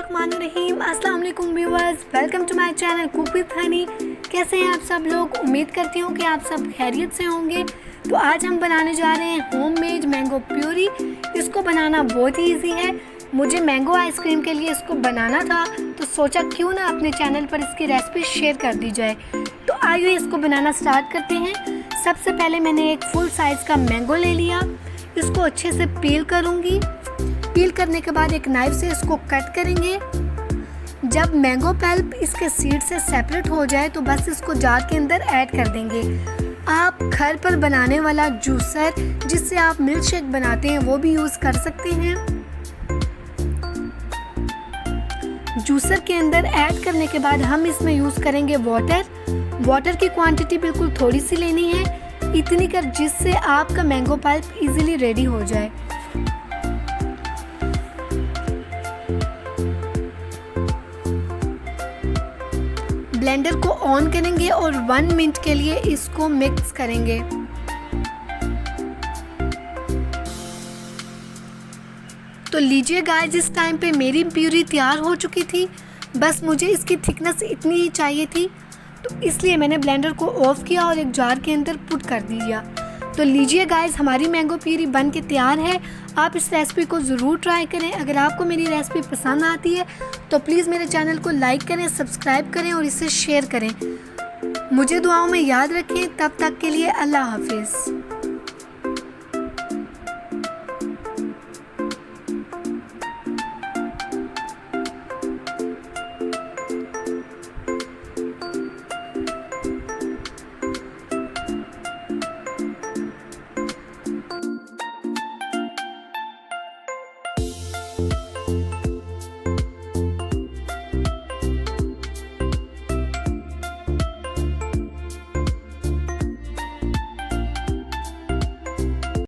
बिस्मिल्लाहिर्रहमानिर्रहीम। अस्सलाम वालेकुम viewers, welcome to my channel cook with Honey. कैसे हैं आप सब लोग? उम्मीद करती हूँ कि आप सब खैरियत से होंगे। तो आज हम बनाने जा रहे हैं होममेड मैंगो प्यूरी। इसको बनाना बहुत ही ईजी है। मुझे मैंगो आइसक्रीम के लिए इसको बनाना था, तो सोचा क्यों ना अपने चैनल पर इसकी रेसिपी शेयर कर दी जाए। तो आइए इसको बनाना स्टार्ट करते हैं। सबसे पहले मैंने एक फुल साइज़ का मैंगो ले लिया। इसको अच्छे से पील करूँगी। पील करने के बाद एक नाइफ से इसको कट करेंगे। जब मैंगो पल्प इसके सीड से सेपरेट हो जाए तो बस इसको जार के अंदर ऐड कर देंगे। आप घर पर बनाने वाला जूसर जिससे आप मिल्क शेक बनाते हैं वो भी यूज़ कर सकते हैं। जूसर के अंदर ऐड करने के बाद हम इसमें यूज़ करेंगे वाटर की क्वांटिटी बिल्कुल थोड़ी सी लेनी है, इतनी कर जिससे आपका मैंगो पल्प इजीली रेडी हो जाए। ब्लेंडर को ऑन करेंगे और 1 मिनट के लिए इसको मिक्स करेंगे। तो लीजिए गाइस, इस टाइम पे मेरी प्यूरी तैयार हो चुकी थी। बस मुझे इसकी थिकनेस इतनी ही चाहिए थी, तो इसलिए मैंने ब्लेंडर को ऑफ किया और एक जार के अंदर पुट कर दिया। तो लीजिए गाइस, हमारी मैंगो प्यूरी बन के तैयार है। आप इस रेसिपी को ज़रूर ट्राई करें। अगर आपको मेरी रेसिपी पसंद आती है तो प्लीज़ मेरे चैनल को लाइक करें, सब्सक्राइब करें और इसे शेयर करें। मुझे दुआओं में याद रखें। तब तक के लिए अल्लाह हाफिज़।